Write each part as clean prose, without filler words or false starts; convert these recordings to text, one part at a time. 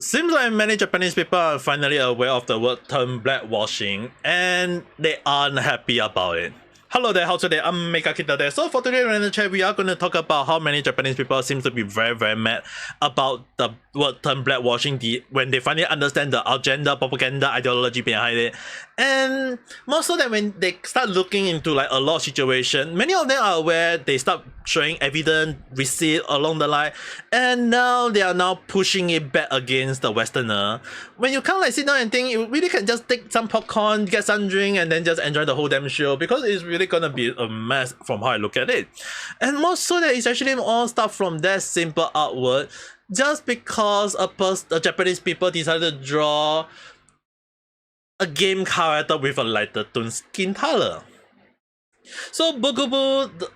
Seems like many Japanese people are finally aware of the word term blackwashing and they aren't happy about it. Hello there, how's today? I'm Ame Gakita there. So for today in the chat, we are going to talk about how many Japanese people seem to be very mad about the word term blackwashing when they finally understand the agenda, propaganda, ideology behind it. And more so that when they start looking into like a lot of situation, many of them are aware, they start showing evidence, receipt along the line, and now they are now pushing it back against the Westerner. When you kind of like sit down and think, you really can just take some popcorn, get some drink, and then just enjoy the whole damn show, because it's really gonna be a mess from how I look at it. And more so that it's actually all stuff from that simple artwork, just because a Japanese people decided to draw a game character with a lighter tone skin color. So Bokubu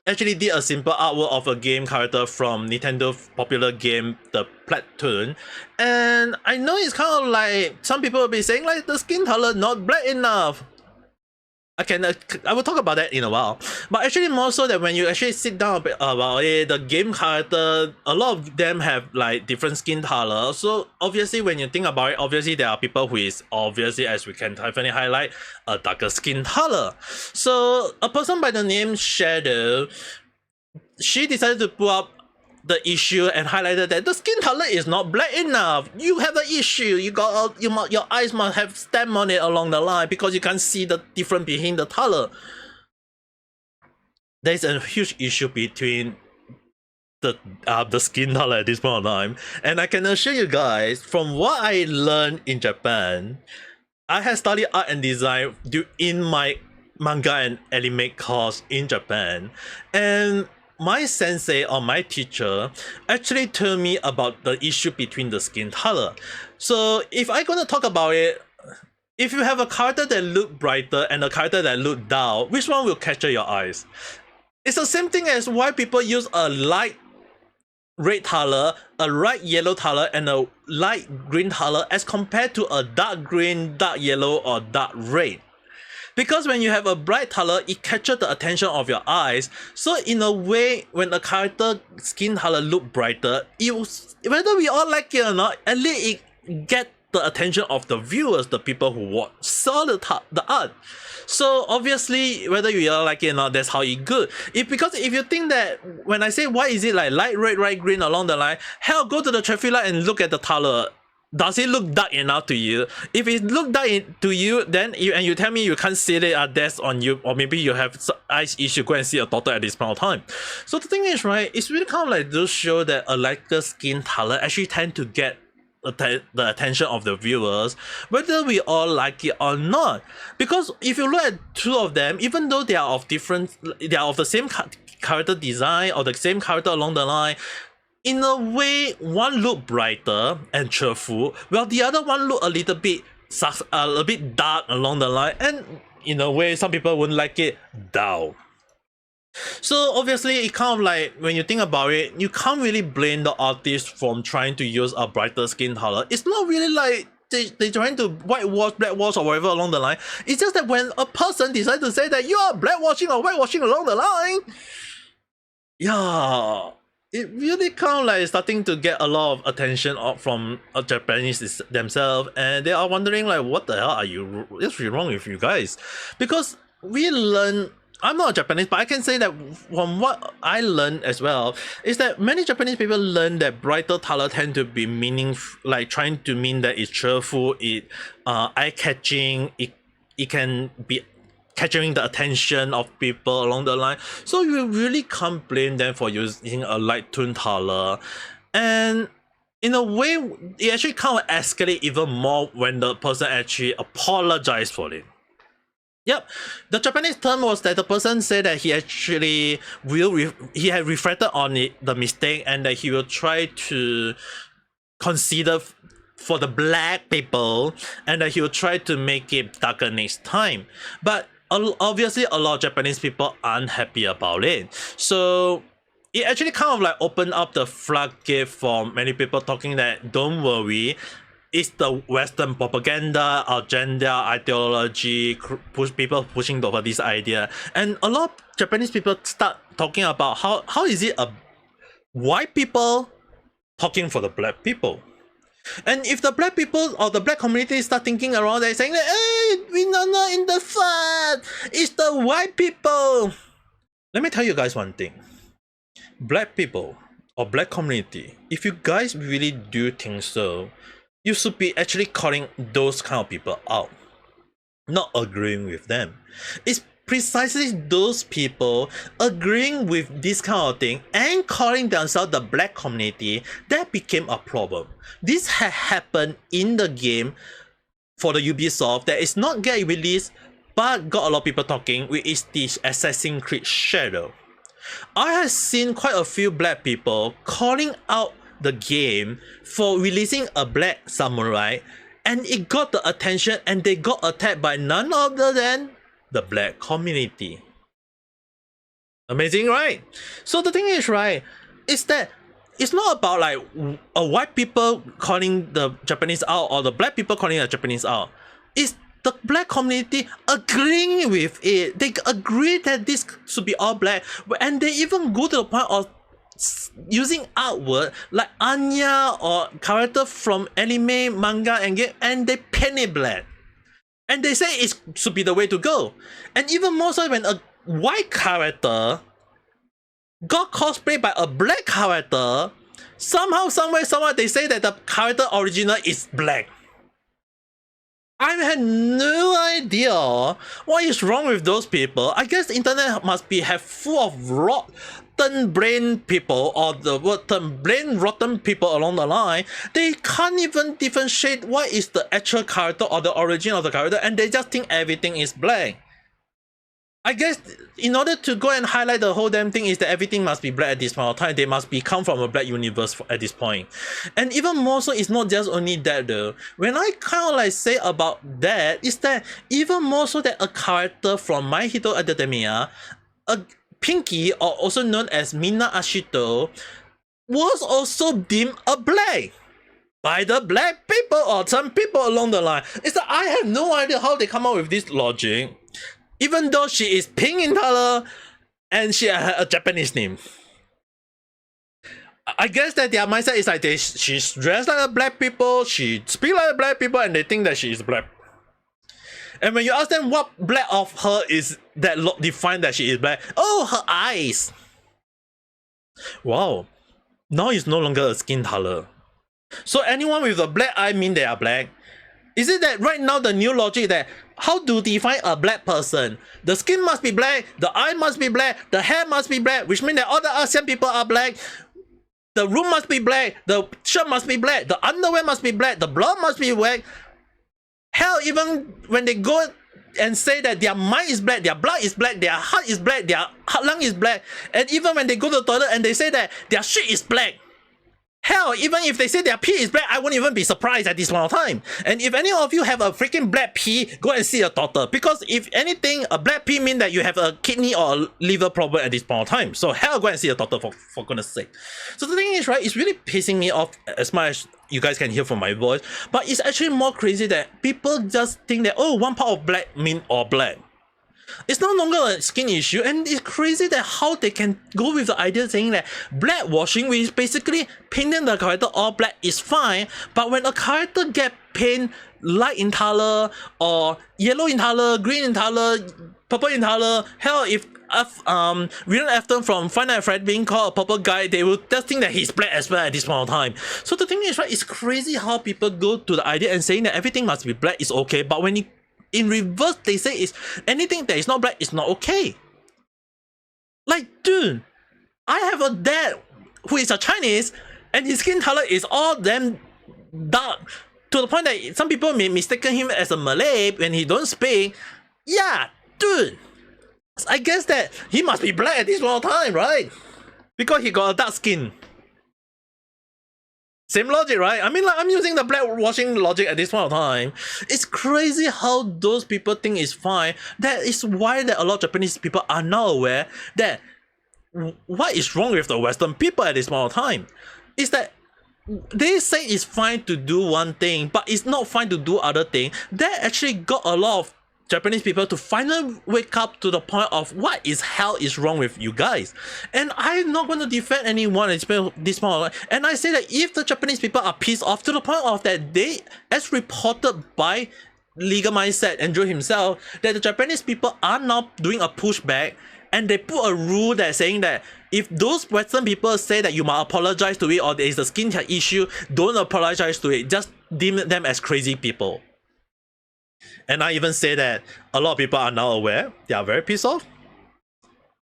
actually did a simple artwork of a game character from Nintendo's popular game, the Spaltoon, and I know it's kind of like some people will be saying like the skin color not black enough. I will talk about that in a while, but actually more so that when you actually sit down a bit about it, the game character, a lot of them have like different skin color. So obviously when you think about it, obviously there are people who is obviously, as we can definitely highlight, a darker skin color. So a person by the name Shadow, she decided to pull up the issue and highlighted that the skin color is not black enough. You have an issue. Your eyes must have stem on it along the line because you can't see the difference behind the color. There's a huge issue between the skin color at this point of time, and I can assure you guys, from what I learned in Japan, I have studied art and design in my manga and anime course in Japan, and my sensei or my teacher actually told me about the issue between the skin color. So if I'm gonna talk about it, if you have a character that look brighter and a character that look dull, which one will capture your eyes? It's the same thing as why people use a light red color, a light yellow color, and a light green color as compared to a dark green, dark yellow, or dark red. Because when you have a bright color, it captures the attention of your eyes. So in a way, when a character skin color look brighter, whether we all like it or not, at least it get the attention of the viewers, the people who saw the art. So obviously, whether you all like it or not, that's how it good. Because if you think that when I say why is it like light red, light green along the line, hell, go to the traffic light and look at the color. Does it look dark enough to you? If it look dark to you, then you tell me you can't see it, that's on you, or maybe you have eyes issue, go and see a doctor at this point of time. So the thing is, right, it's really kind of like those show that a lighter skin color actually tend to get the attention of the viewers, whether we all like it or not. Because if you look at two of them, even though they are of the same character design or the same character along the line, in a way, one look brighter and cheerful, while the other one look a little bit dark along the line, and in a way, some people wouldn't like it dull. So obviously, it kind of like, when you think about it, you can't really blame the artist from trying to use a brighter skin color. It's not really like they're trying to whitewash, blackwash, or whatever along the line. It's just that when a person decides to say that you are blackwashing or whitewashing along the line, yeah, it really kind of like starting to get a lot of attention from Japanese themselves, and they are wondering like, what the hell what's wrong with you guys? Because we learn, I'm not Japanese, but I can say that from what I learned as well, is that many Japanese people learn that brighter color tend to be like trying to mean that it's cheerful, eye-catching, it can be capturing the attention of people along the line. So you really can't blame them for using a light tone color. And in a way, it actually kind of escalates even more when the person actually apologized for it. Yep, the Japanese term was that the person said that he actually he had reflected on the mistake, and that he will try to consider for the black people, and that he will try to make it darker next time. But obviously a lot of Japanese people aren't happy about it. So it actually kind of like opened up the floodgate for many people talking that, don't worry, it's the Western propaganda, agenda, ideology, people pushing over this idea. And a lot of Japanese people start talking about how is it a white people talking for the black people? And if the black people or the black community start thinking around there saying that, hey, we are not in the fight, it's the white people. Let me tell you guys one thing. Black people or black community, if you guys really do think so, you should be actually calling those kind of people out, not agreeing with them. It's precisely those people agreeing with this kind of thing and calling themselves the black community that became a problem. This had happened in the game for the Ubisoft that is not get released but got a lot of people talking, which is this Assassin's Creed Shadow. I have seen quite a few black people calling out the game for releasing a black samurai, and it got the attention and they got attacked by none other than the black community. Amazing, right? So the thing is, right, is that it's not about like a white people calling the Japanese out or the black people calling the Japanese out. It's the black community agreeing with it. They agree that this should be all black, and they even go to the point of using artwork like Anya or character from anime, manga, and game, and they paint it black. And they say it should be the way to go. And even more so when a white character got cosplayed by a black character, somehow, somewhere, they say that the character original is black. I had no idea what is wrong with those people. I guess the internet must be have full of rotten brain people or the brain rotten people along the line. They can't even differentiate what is the actual character or the origin of the character, and they just think everything is black. I guess in order to go and highlight the whole damn thing is that everything must be black at this point of time. They must be come from a black universe at this point. And even more so, it's not just only that though. When I kind of like say about that, is that even more so that a character from My Hero Academia, a Pinky, or also known as Mina Ashito, was also deemed a black by the black people or some people along the line. It's that I have no idea how they come up with this logic. Even though she is pink in color and she has a Japanese name. I guess that their mindset is like she's dressed like a black people, she speaks like a black people, and they think that she is black. And when you ask them what black of her is that define that she is black, oh, her eyes. Wow, now it's no longer a skin color. So anyone with a black eye mean they are black? Is it that right now the new logic that how to define a black person? The skin must be black, the eye must be black, the hair must be black, which means that all the ASEAN people are black. The room must be black, the shirt must be black, the underwear must be black, the blood must be black. Hell, even when they go and say that their mind is black, their blood is black, their heart is black, their heart lung is black, and even when they go to the toilet and they say that their shit is black. Hell, even if they say their pee is black, I won't even be surprised at this point of time. And if any of you have a freaking black pee, go and see a doctor. Because if anything, a black pee means that you have a kidney or a liver problem at this point of time. So hell, go and see a doctor for goodness sake. So the thing is, right, it's really pissing me off as much as you guys can hear from my voice. But it's actually more crazy that people just think that, oh, one part of black means all black. It's no longer a skin issue, and it's crazy that how they can go with the idea saying that black washing, which is basically painting the character all black, is fine, but when a character get paint light in color or yellow in color, green in color, purple in color, hell, if William Afton from Five Nights at Freddy's being called a purple guy, they will just think that he's black as well at this point of time. So the thing is, right, it's crazy how people go to the idea and saying that everything must be black is okay, but when in reverse, they say is anything that is not black is not okay. Like, dude, I have a dad who is a Chinese and his skin color is all damn dark to the point that some people may mistaken him as a Malay when he don't speak. Yeah, dude, I guess that he must be black at this point of time, right? Because he got a dark skin. Same logic, right? I mean, like, I'm using the black washing logic at this point of time. It's crazy how those people think it's fine. That is why that a lot of Japanese people are now aware that what is wrong with the Western people at this point of time. Is that they say it's fine to do one thing, but it's not fine to do other thing. That actually got a lot of Japanese people to finally wake up to the point of what is hell is wrong with you guys. And I'm not going to defend anyone at this point. And I say that if the Japanese people are pissed off to the point of that they, as reported by Legal Mindset Andrew himself, that the Japanese people are now doing a pushback, and they put a rule that saying that if those Western people say that you must apologize to it or there is a skin tag issue, don't apologize to it. Just deem them as crazy people. And I even say that a lot of people are now aware. They are very pissed off.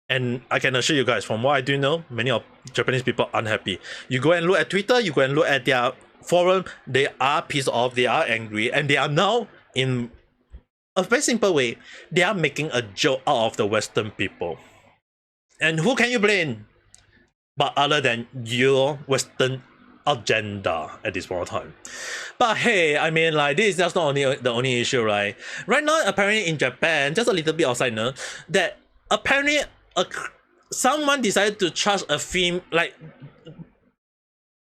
And I can assure you guys, from what I do know, many of Japanese people are unhappy. You go and look at Twitter, you go and look at their forum, they are pissed off, they are angry, and they are now, in a very simple way, they are making a joke out of the Western people. And who can you blame but other than your Western agenda at this point of time? But hey, I mean, like, this is just not the only issue, right? Right now, apparently in Japan, just a little bit outside note, that apparently someone decided to charge a film, like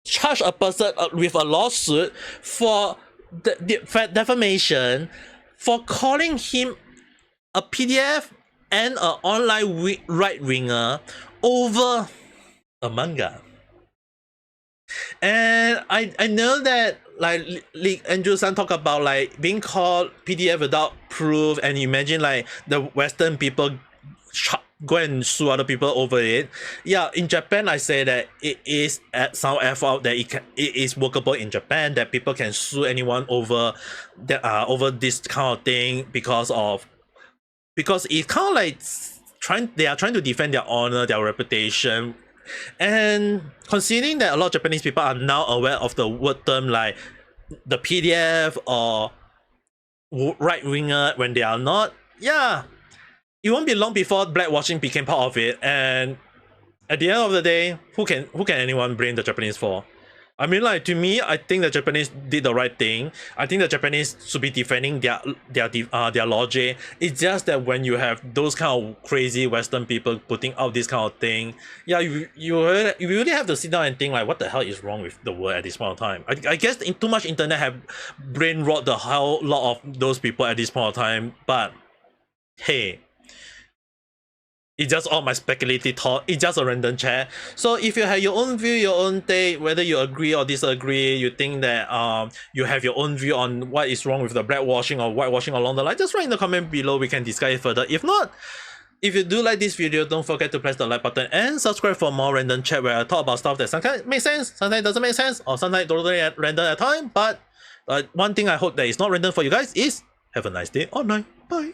charge a person with a lawsuit for defamation for calling him a PDF and an online right-winger over a manga. And I know that, like, Andrew-san talk about like being called PDF without proof, and imagine like the Western people go and sue other people over it. Yeah, in Japan, I say that it is at some effort that it is workable in Japan, that people can sue anyone over that over this kind of thing because it's kind of like they are trying to defend their honor, their reputation. And considering that a lot of Japanese people are now aware of the word term like the PDF or right winger when they are not, yeah, it won't be long before blackwashing became part of it. And at the end of the day, who can anyone blame the Japanese for? I mean, like, to me, I think the Japanese did the right thing. I think the Japanese should be defending their logic. It's just that when you have those kind of crazy Western people putting out this kind of thing, yeah, you really have to sit down and think like, what the hell is wrong with the world at this point of time? I guess too much internet have brain rot the whole lot of those people at this point of time. But hey, it's just all my speculative thought. It's just a random chat. So if you have your own view, your own take, whether you agree or disagree, you think that you have your own view on what is wrong with the blackwashing or whitewashing along the line, just write in the comment below. We can discuss it further. If not, if you do like this video, don't forget to press the like button and subscribe for more random chat where I talk about stuff that sometimes makes sense, sometimes doesn't make sense, or sometimes totally random at time. But one thing I hope that is not random for you guys is have a nice day or night. Bye.